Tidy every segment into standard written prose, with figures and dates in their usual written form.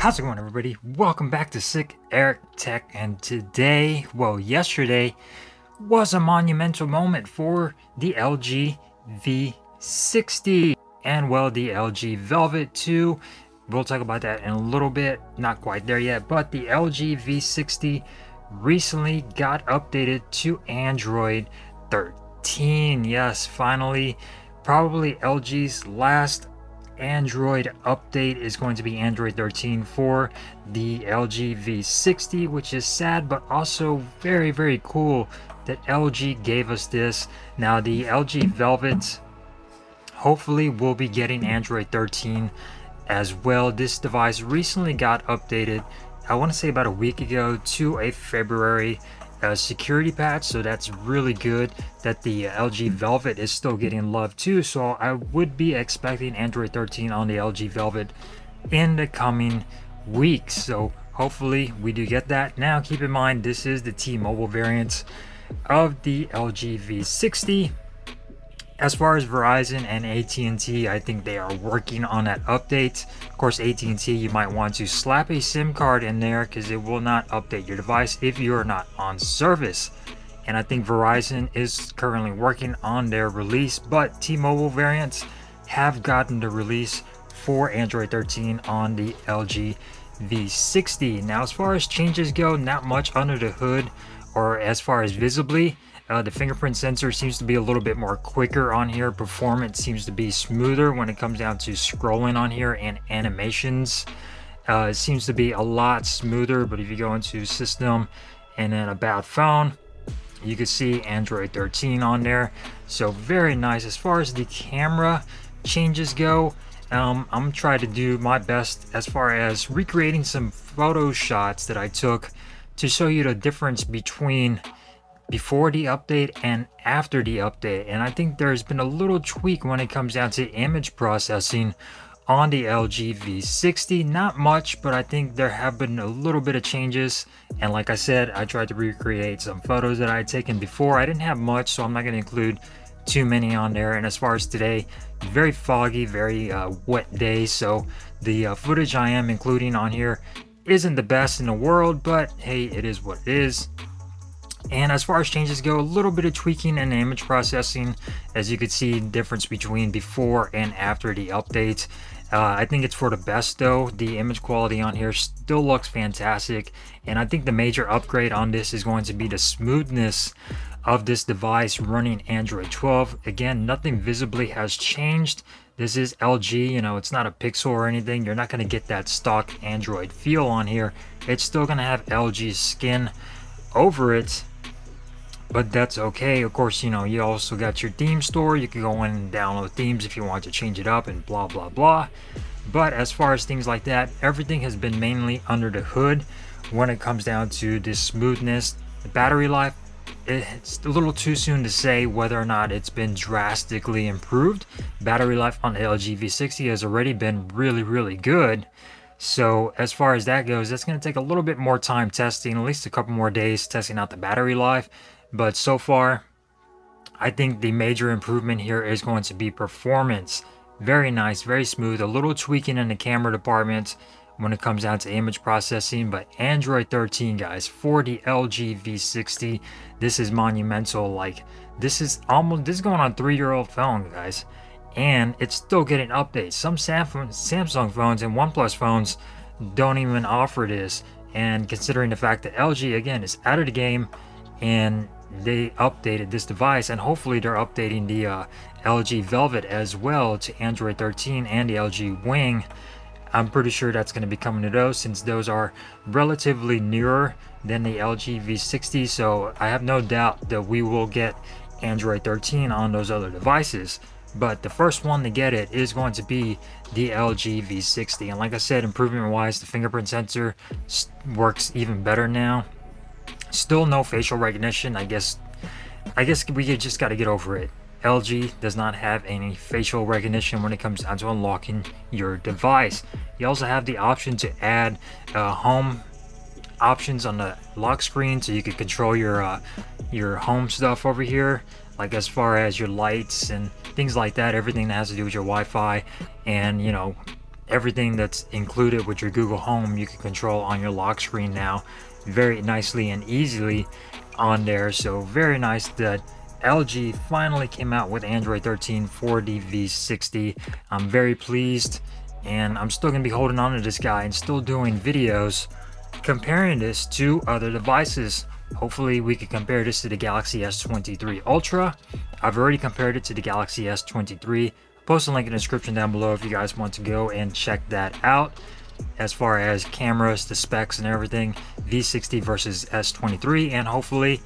How's it going, everybody? Welcome back to Sick Eric Tech, and today, well, yesterday was a monumental moment for the LG V60 and, well, the LG Velvet 2. We'll talk about that in a little bit, not quite there yet, but the LG V60 recently got updated to Android 13. Yes, finally, probably LG's last Android update is going to be Android 13 for the LG V60, which is sad but also very cool that LG gave us this. Now the LG Velvet hopefully will be getting Android 13 as well. This device recently got updated, I want to say about a week ago, to a February security patch, so that's really good that the LG Velvet is still getting love too. So I would be expecting Android 13 on the LG Velvet in the coming weeks, so hopefully we do get that. Now keep in mind, this is the T-Mobile variant of the LG V60. As far as Verizon and AT&T, I think they are working on that update. Of course, AT&T, you might want to slap a SIM card in there because it will not update your device if you are not on service. And I think Verizon is currently working on their release, but T-Mobile variants have gotten the release for Android 13 on the LG V60. Now, as far as changes go, not much under the hood, or as far as visibly. The fingerprint sensor seems to be a little bit more quicker on here. Performance seems to be smoother when it comes down to scrolling on here, and animations. It seems to be a lot smoother, but if you go into system and then about phone, you can see Android 13 on there. So very nice. As far as the camera changes go, I'm trying to do my best as far as recreating some photo shots that I took to show you the difference between before the update and after the update. And I think there's been a little tweak when it comes down to image processing on the LG V60. Not much, but I think there have been a little bit of changes. And like I said, I tried to recreate some photos that I had taken before. I didn't have much, so I'm not going to include too many on there. And as far as today, very foggy, very wet day, so the footage I am including on here isn't the best in the world, but hey, it is what it is. And as far as changes go, a little bit of tweaking in image processing. As you can see, difference between before and after the update. I think it's for the best though. The image quality on here still looks fantastic, and I think the major upgrade on this is going to be the smoothness of this device running Android 12. Again, nothing visibly has changed. This is LG, you know, it's not a Pixel or anything. You're not going to get that stock Android feel on here. It's still going to have LG's skin over it, but that's okay. Of course, you know, you also got your theme store. You can go in and download themes if you want to change it up and blah blah blah. But as far as things like that, everything has been mainly under the hood when it comes down to this smoothness. The battery life, it's a little too soon to say whether or not it's been drastically improved. Battery life on the LG V60 has already been really good. So as far as that goes, that's going to take a little bit more time testing, at least a couple more days testing out the battery life. But so far, I think the major improvement here is going to be performance. Very nice, very smooth, a little tweaking in the camera department when it comes down to image processing. But Android 13, guys, for the LG V60, this is monumental. Like, this is going on a 3-year-old phone, guys, and it's still getting updates. Some Samsung phones and OnePlus phones don't even offer this. And considering the fact that LG, again, is out of the game, and they updated this device, and hopefully they're updating the LG Velvet as well to Android 13 and the LG Wing. I'm pretty sure that's going to be coming to those, since those are relatively newer than the LG V60. So I have no doubt that we will get Android 13 on those other devices. But the first one to get it is going to be the LG V60. And like I said, improvement wise, the fingerprint sensor works even better now. Still no facial recognition. I guess we just got to get over it. LG does not have any facial recognition when it comes down to unlocking your device. You also have the option to add home options on the lock screen, so you can control your home stuff over here, like as far as your lights and things like that, everything that has to do with your Wi-Fi and, you know, everything that's included with your Google Home you can control on your lock screen now very nicely and easily on there. So very nice that LG finally came out with Android 13 for the V60. I'm very pleased, and I'm still going to be holding on to this guy and still doing videos comparing this to other devices. Hopefully we could compare this to the Galaxy S23 Ultra. I've already compared it to the Galaxy S23. Post a link in the description down below if you guys want to go and check that out. As far as cameras, the specs and everything, V60 versus S23, and hopefully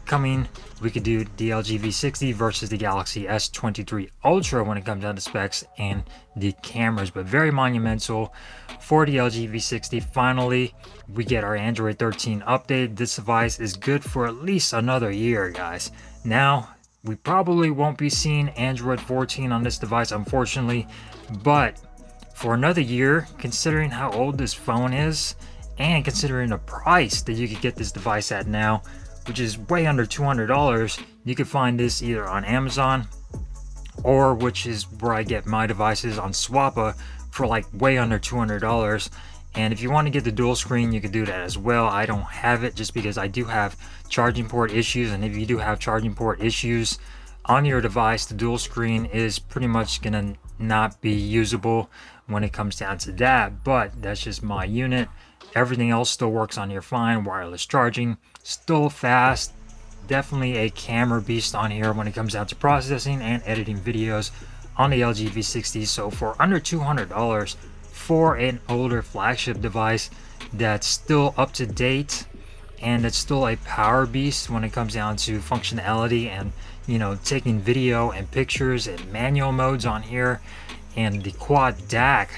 coming we could do the LG V60 versus the Galaxy S23 Ultra when it comes down to specs and the cameras. But very monumental for the LG V60. Finally we get our Android 13 update. This device is good for at least another year, guys. Now we probably won't be seeing Android 14 on this device, unfortunately, but for another year, considering how old this phone is and considering the price that you could get this device at now, which is way under $200, you could find this either on Amazon or, which is where I get my devices, on Swappa for like way under $200. And if you want to get the dual screen, you could do that as well. I don't have it just because I do have charging port issues, and if you do have charging port issues on your device, the dual screen is pretty much gonna not be usable when it comes down to that. But that's just my unit. Everything else still works on here fine. Wireless charging, still fast. Definitely a camera beast on here when it comes down to processing and editing videos on the LG V60. So for under $200 for an older flagship device that's still up to date and it's still a power beast when it comes down to functionality and, you know, taking video and pictures and manual modes on here, and the quad DAC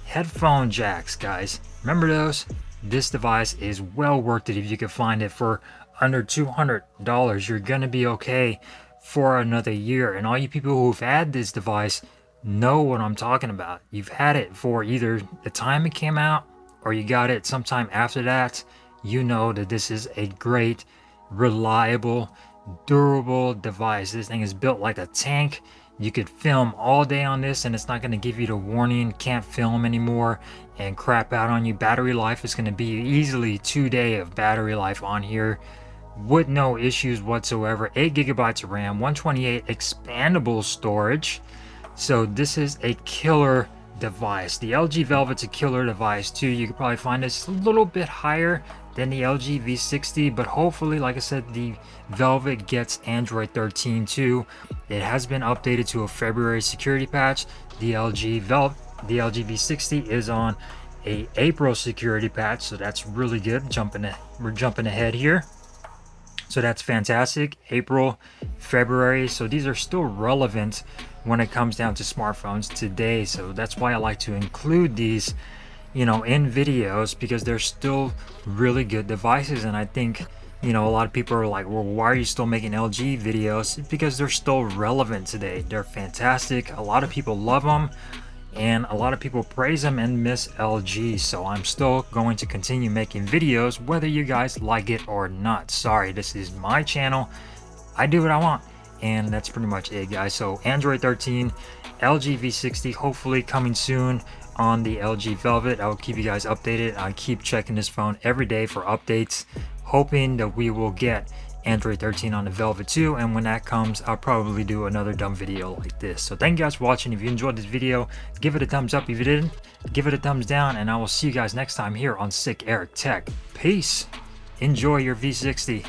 headphone jacks, guys, remember those? This device is well worth it. If you can find it for under $200, you're gonna be okay for another year. And all you people who've had this device know what I'm talking about. You've had it for either the time it came out or you got it sometime after that. You know that this is a great, reliable, durable device. This thing is built like a tank. You could film all day on this and it's not going to give you the warning can't film anymore and crap out on you. Battery life is going to be easily 2 days of battery life on here with no issues whatsoever. 8 gigabytes of RAM, 128 expandable storage. So this is a killer device. The LG Velvet's a killer device too. You could probably find this a little bit higher than the LG V60, but hopefully, like I said, the Velvet gets Android 13 too. It has been updated to a February security patch. The LG V60 is on a April security patch, so that's really good. We're jumping ahead here. So that's fantastic. April, February. So these are still relevant when it comes down to smartphones today. So that's why I like to include these, you know, in videos, because they're still really good devices. And I think, you know, a lot of people are like, well, why are you still making LG videos? It's because they're still relevant today. They're fantastic. A lot of people love them and a lot of people praise them and miss LG. So I'm still going to continue making videos whether you guys like it or not. Sorry, this is my channel. I do what I want, and that's pretty much it, guys. So Android 13, LG V60 hopefully coming soon on the LG Velvet. I will keep you guys updated. I keep checking this phone every day for updates, hoping that we will get Android 13 on the Velvet too, and when that comes, I'll probably do another dumb video like this. So thank you guys for watching. If you enjoyed this video, give it a thumbs up. If you didn't, give it a thumbs down, and I will see you guys next time here on Sick Eric Tech. Peace. Enjoy your V60.